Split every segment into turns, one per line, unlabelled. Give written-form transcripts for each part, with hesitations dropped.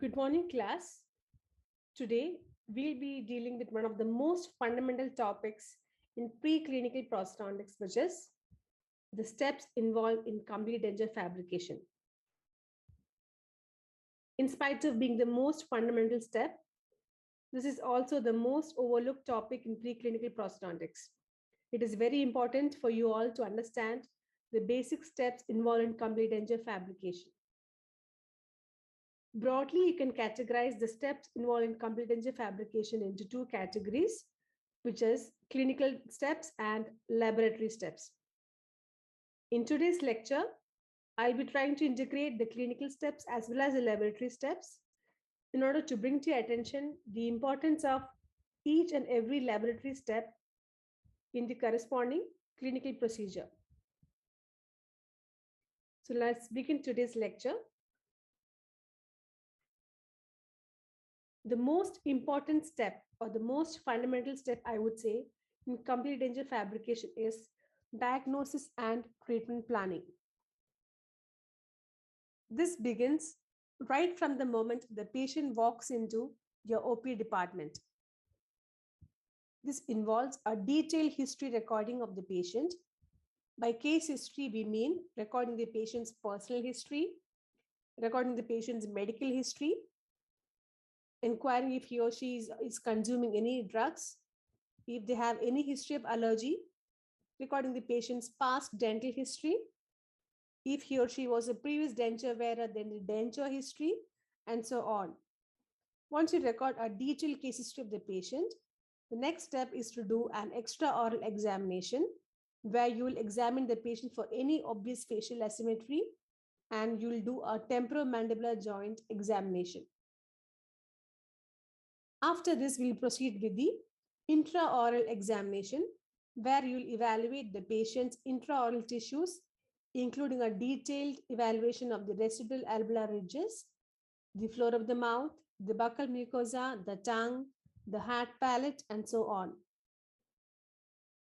Good morning, class. Today, we'll be dealing with one of the most fundamental topics in preclinical prosthodontics, which is the steps involved in complete denture fabrication. In spite of being the most fundamental step, this is also the most overlooked topic in preclinical prosthodontics. It is very important for you all to understand the basic steps involved in complete denture fabrication. Broadly, you can categorize the steps involved in complete denture fabrication into two categories, which is clinical steps and laboratory steps. In today's lecture, I'll be trying to integrate the clinical steps as well as the laboratory steps in order to bring to your attention the importance of each and every laboratory step in the corresponding clinical procedure. So let's begin today's lecture. The most important step or the most fundamental step, I would say, in complete denture fabrication is diagnosis and treatment planning. This begins right from the moment the patient walks into your OP department. This involves a detailed history recording of the patient. By case history, we mean recording the patient's personal history, recording the patient's medical history, inquiring if he or she is consuming any drugs, if they have any history of allergy, recording the patient's past dental history, if he or she was a previous denture wearer, then the denture history, and so on. Once you record a detailed case history of the patient, the next step is to do an extraoral examination where you will examine the patient for any obvious facial asymmetry and you will do a temporomandibular joint examination. After this, we'll proceed with the intraoral examination, where you'll evaluate the patient's intraoral tissues, including a detailed evaluation of the residual alveolar ridges, the floor of the mouth, the buccal mucosa, the tongue, the hard palate, and so on.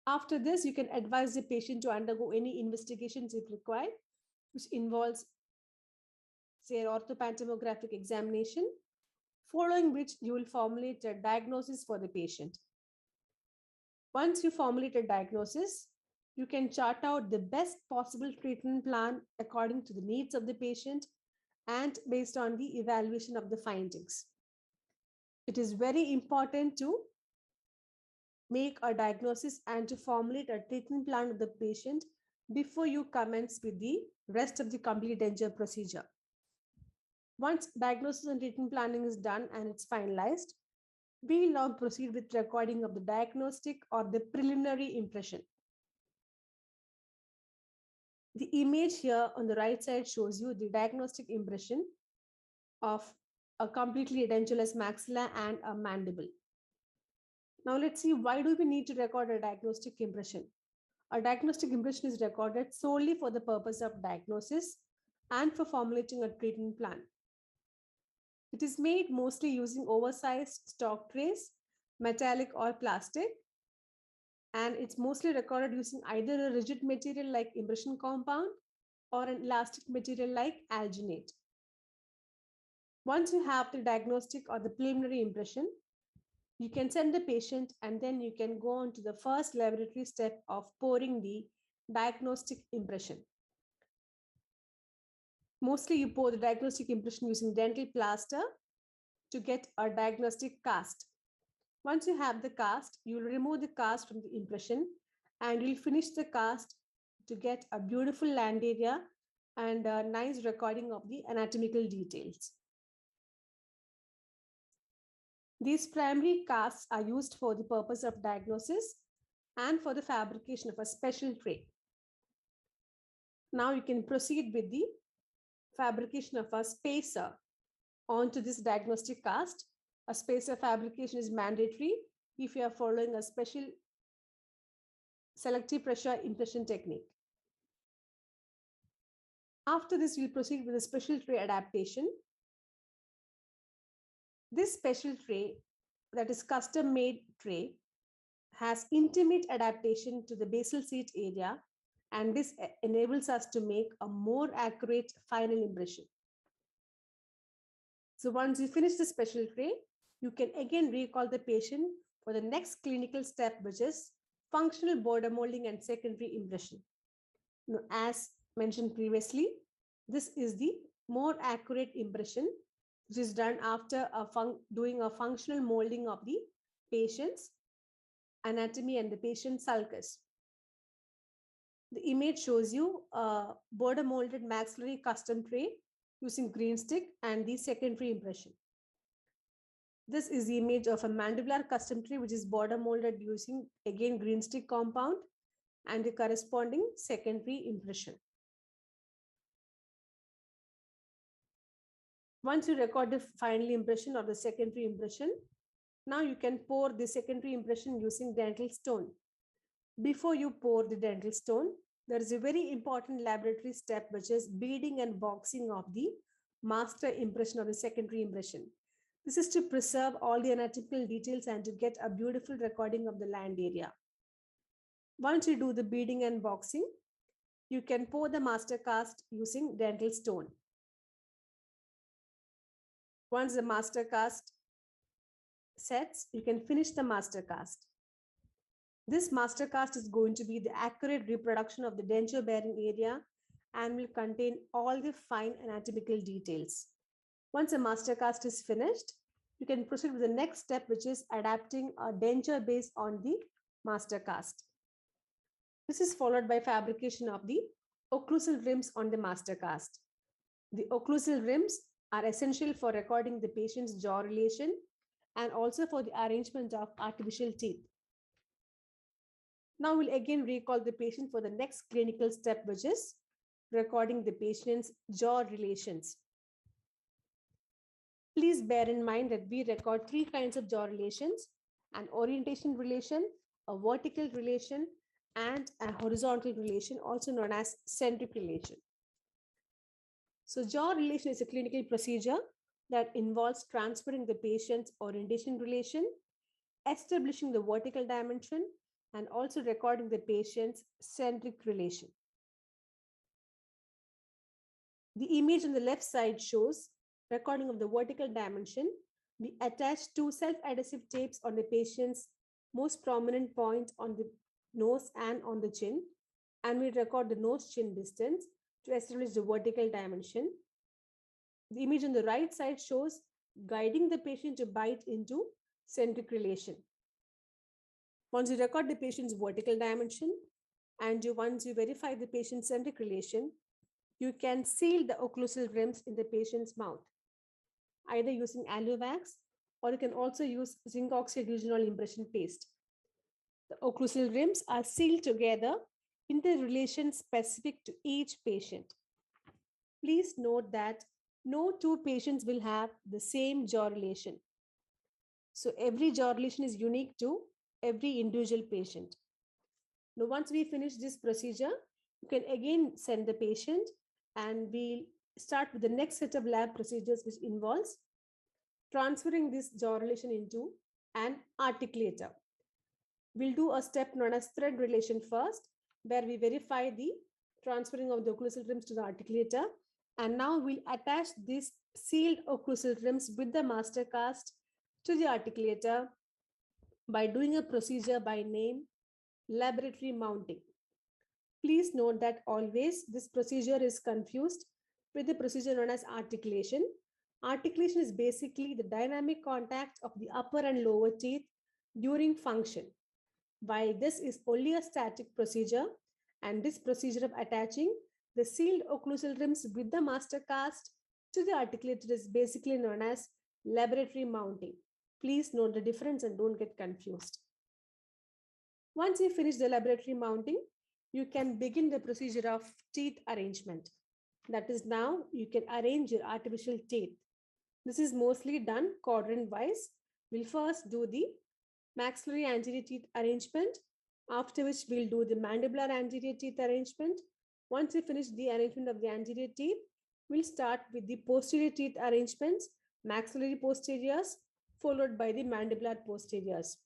After this, you can advise the patient to undergo any investigations if required, which involves, say, an orthopantomographic examination, following which you will formulate a diagnosis for the patient. Once you formulate a diagnosis, you can chart out the best possible treatment plan according to the needs of the patient and based on the evaluation of the findings. It is very important to make a diagnosis and to formulate a treatment plan of the patient before you commence with the rest of the complete denture procedure. Once diagnosis and treatment planning is done and it's finalized, we will now proceed with recording of the diagnostic or the preliminary impression. The image here on the right side shows you the diagnostic impression of a completely edentulous maxilla and a mandible. Now let's see, why do we need to record a diagnostic impression? A diagnostic impression is recorded solely for the purpose of diagnosis and for formulating a treatment plan. It is made mostly using oversized stock trays, metallic or plastic, and it's mostly recorded using either a rigid material like impression compound or an elastic material like alginate. Once you have the diagnostic or the preliminary impression, you can send the patient and then you can go on to the first laboratory step of pouring the diagnostic impression. Mostly you pour the diagnostic impression using dental plaster to get a diagnostic cast. Once you have the cast, you will remove the cast from the impression and you'll finish the cast to get a beautiful land area and a nice recording of the anatomical details. These primary casts are used for the purpose of diagnosis and for the fabrication of a special tray. Now you can proceed with the fabrication of a spacer onto this diagnostic cast. A spacer fabrication is mandatory if you are following a special selective pressure impression technique. After this, we'll proceed with a special tray adaptation. This special tray, that is custom-made tray, has intimate adaptation to the basal seat area, and this enables us to make a more accurate final impression. So once you finish the special tray, you can again recall the patient for the next clinical step, which is functional border molding and secondary impression. Now, as mentioned previously, this is the more accurate impression, which is done after doing a functional molding of the patient's anatomy and the patient's sulcus. The image shows you a border molded maxillary custom tray using green stick and the secondary impression. This is the image of a mandibular custom tray, which is border molded using again green stick compound and the corresponding secondary impression. Once you record the final impression or the secondary impression, now you can pour the secondary impression using dental stone. Before you pour the dental stone, there is a very important laboratory step, which is beading and boxing of the master impression or the secondary impression. This is to preserve all the anatomical details and to get a beautiful recording of the land area. Once you do the beading and boxing, you can pour the master cast using dental stone. Once the master cast sets, you can finish the master cast. This master cast is going to be the accurate reproduction of the denture bearing area and will contain all the fine anatomical details. Once a master cast is finished, you can proceed with the next step, which is adapting a denture base on the master cast. This is followed by fabrication of the occlusal rims on the master cast. The occlusal rims are essential for recording the patient's jaw relation and also for the arrangement of artificial teeth. Now we'll again recall the patient for the next clinical step, which is recording the patient's jaw relations. Please bear in mind that we record three kinds of jaw relations: an orientation relation, a vertical relation, and a horizontal relation, also known as centric relation. So jaw relation is a clinical procedure that involves transferring the patient's orientation relation, establishing the vertical dimension, and also recording the patient's centric relation. The image on the left side shows recording of the vertical dimension. We attach two self-adhesive tapes on the patient's most prominent point on the nose and on the chin, and we record the nose-chin distance to establish the vertical dimension. The image on the right side shows guiding the patient to bite into centric relation. Once you record the patient's vertical dimension and once you verify the patient's centric relation, you can seal the occlusal rims in the patient's mouth, either using aloe wax or you can also use zinc oxide eugenol impression paste. The occlusal rims are sealed together in the relation specific to each patient. Please note that no two patients will have the same jaw relation. So every jaw relation is unique to every individual patient. Now, once we finish this procedure, you can again send the patient and we'll start with the next set of lab procedures, which involves transferring this jaw relation into an articulator. We'll do a step known as thread relation first, where we verify the transferring of the occlusal rims to the articulator. And now we'll attach these sealed occlusal rims with the master cast to the articulator by doing a procedure by name laboratory mounting. Please note that always this procedure is confused with the procedure known as articulation. Articulation is basically the dynamic contact of the upper and lower teeth during function, while this is only a static procedure, and this procedure of attaching the sealed occlusal rims with the master cast to the articulator is basically known as laboratory mounting. Please note the difference and don't get confused. Once you finish the laboratory mounting, you can begin the procedure of teeth arrangement. That is, now you can arrange your artificial teeth. This is mostly done quadrant-wise. We'll first do the maxillary anterior teeth arrangement, after which we'll do the mandibular anterior teeth arrangement. Once we finish the arrangement of the anterior teeth, we'll start with the posterior teeth arrangements, maxillary posteriors, followed by the mandibular posteriors.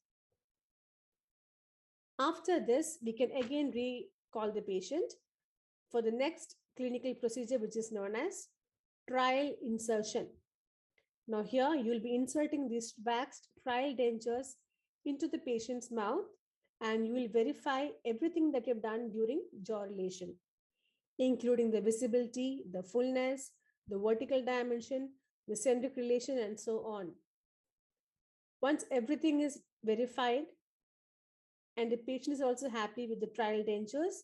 After this, we can again recall the patient for the next clinical procedure, which is known as trial insertion. Now here you'll be inserting these waxed trial dentures into the patient's mouth, and you will verify everything that you've done during jaw relation, including the visibility, the fullness, the vertical dimension, the centric relation, and so on. Once everything is verified and the patient is also happy with the trial dentures,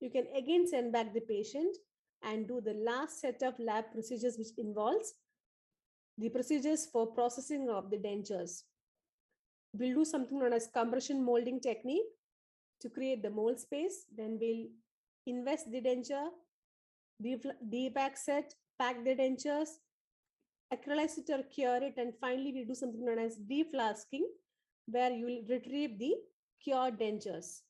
you can again send back the patient and do the last set of lab procedures, which involves the procedures for processing of the dentures. We'll do something known as compression molding technique to create the mold space. Then we'll invest the denture, depack set, pack the dentures, acrylize it or cure it, and finally we do something known as deflasking, where you will retrieve the cured dentures.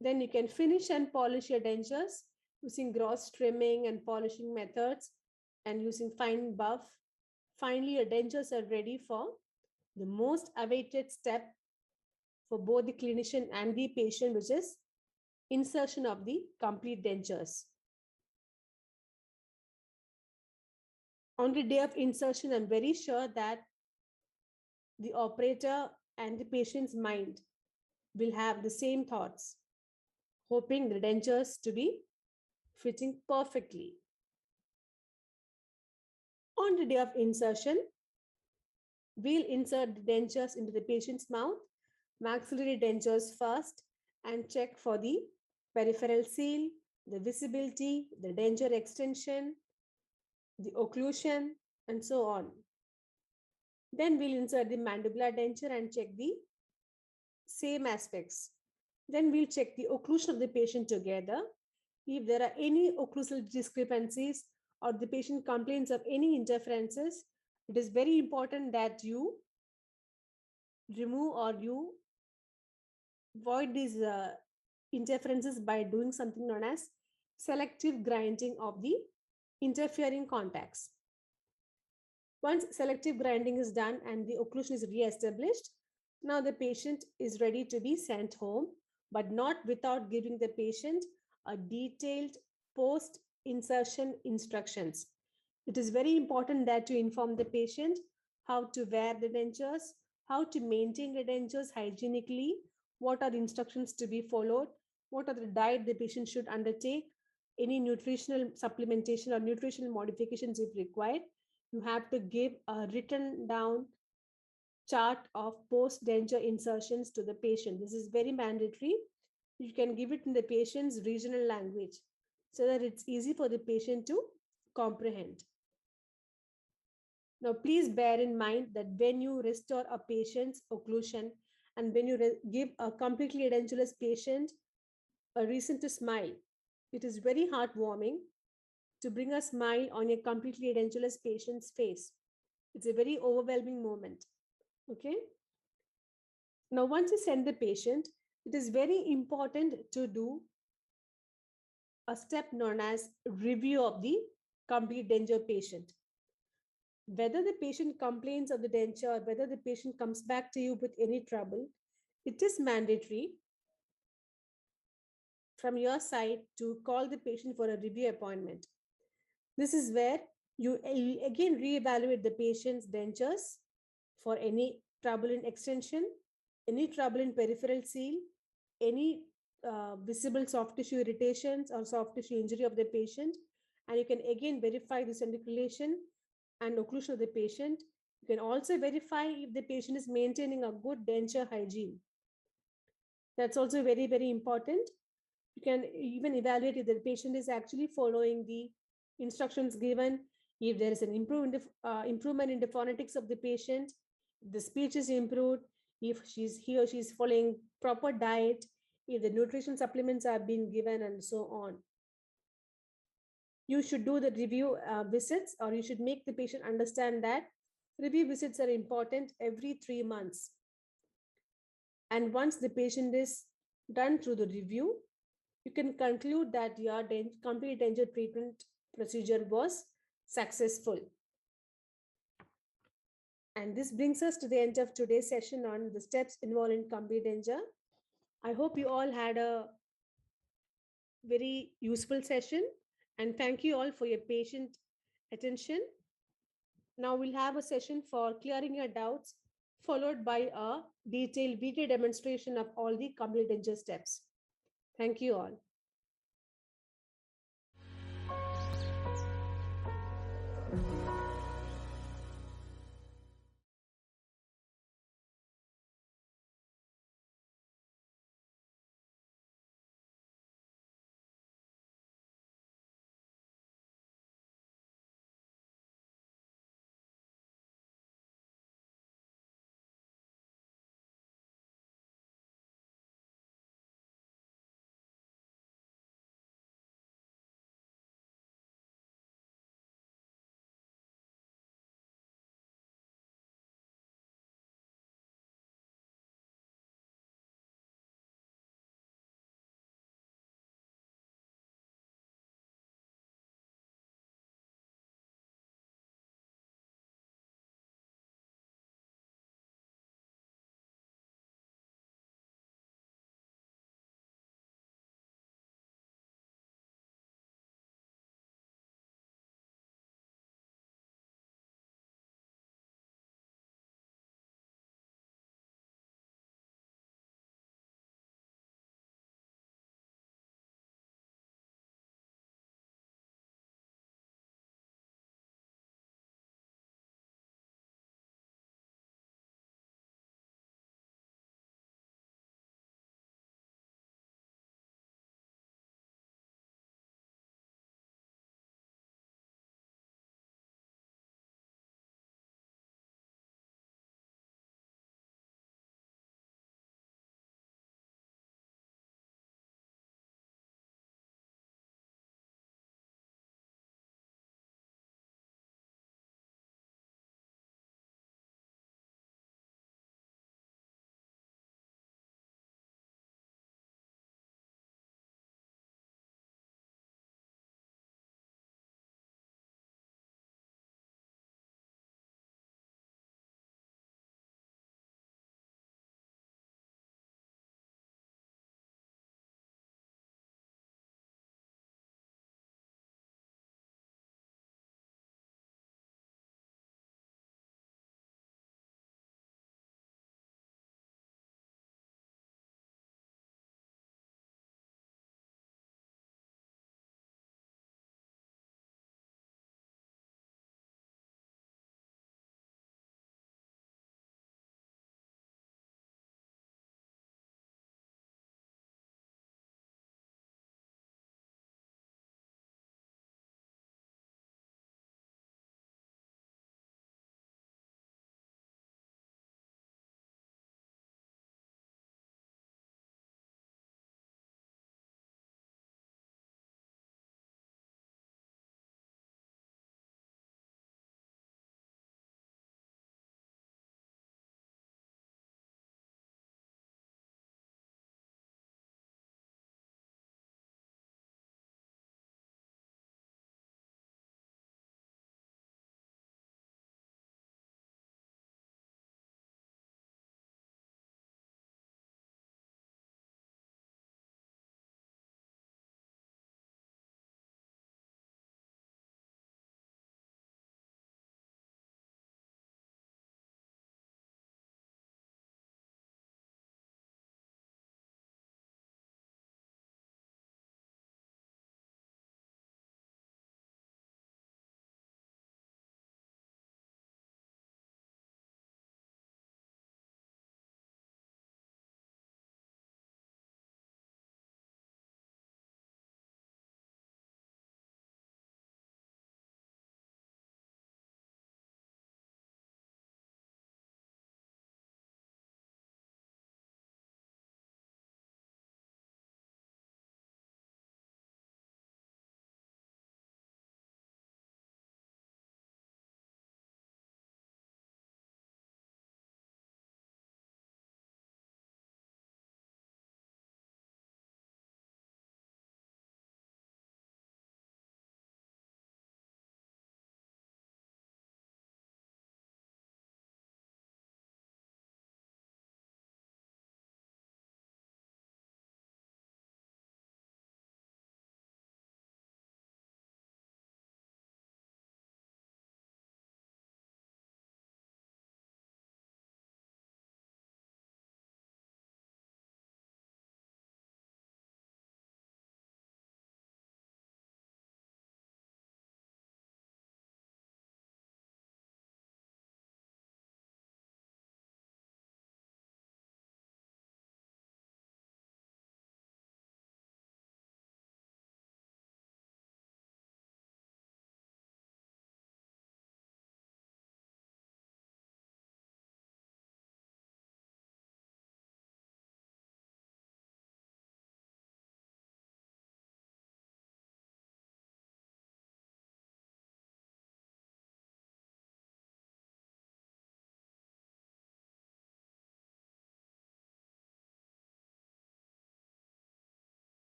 Then you can finish and polish your dentures using gross trimming and polishing methods and using fine buff. Finally, your dentures are ready for the most awaited step for both the clinician and the patient, which is insertion of the complete dentures. On the day of insertion, I'm very sure that the operator and the patient's mind will have the same thoughts, hoping the dentures to be fitting perfectly. On the day of insertion, we'll insert the dentures into the patient's mouth, maxillary dentures first, and check for the peripheral seal, the visibility, the denture extension, the occlusion, and so on. Then we'll insert the mandibular denture and check the same aspects. Then we'll check the occlusion of the patient together. If there are any occlusal discrepancies or the patient complains of any interferences, it is very important that you remove or you avoid these interferences by doing something known as selective grinding of the interfering contacts. Once selective grinding is done and the occlusion is re-established, now the patient is ready to be sent home, but not without giving the patient a detailed post-insertion instructions. It is very important that you inform the patient how to wear the dentures, how to maintain the dentures hygienically, what are the instructions to be followed, what are the diet the patient should undertake, any nutritional supplementation or nutritional modifications if required. You have to give a written down chart of post denture insertions to the patient. This is very mandatory. You can give it in the patient's regional language so that it's easy for the patient to comprehend. Now, please bear in mind that when you restore a patient's occlusion and when you give a completely edentulous patient a reason to smile, it is very heartwarming to bring a smile on a completely edentulous patient's face. It's a very overwhelming moment. Okay. Now, once you send the patient, it is very important to do a step known as review of the complete denture patient. Whether the patient complains of the denture or whether the patient comes back to you with any trouble, it is mandatory from your side to call the patient for a review appointment. This is where you again reevaluate the patient's dentures for any trouble in extension, any trouble in peripheral seal, any visible soft tissue irritations or soft tissue injury of the patient. And you can again verify the centriculation and occlusion of the patient. You can also verify if the patient is maintaining a good denture hygiene. That's also very, very important. You can even evaluate if the patient is actually following the instructions given, if there is an improvement in the phonetics of the patient, if the speech is improved, if he or she is following proper diet, if the nutrition supplements are being given, and so on. You should do the review visits, or you should make the patient understand that review visits are important every 3 months. And once the patient is done through the review, you can conclude that your complete denture treatment procedure was successful. And this brings us to the end of today's session on the steps involved in complete denture. I hope you all had a very useful session, and thank you all for your patient attention. Now we'll have a session for clearing your doubts, followed by a detailed video demonstration of all the complete denture steps. Thank you all.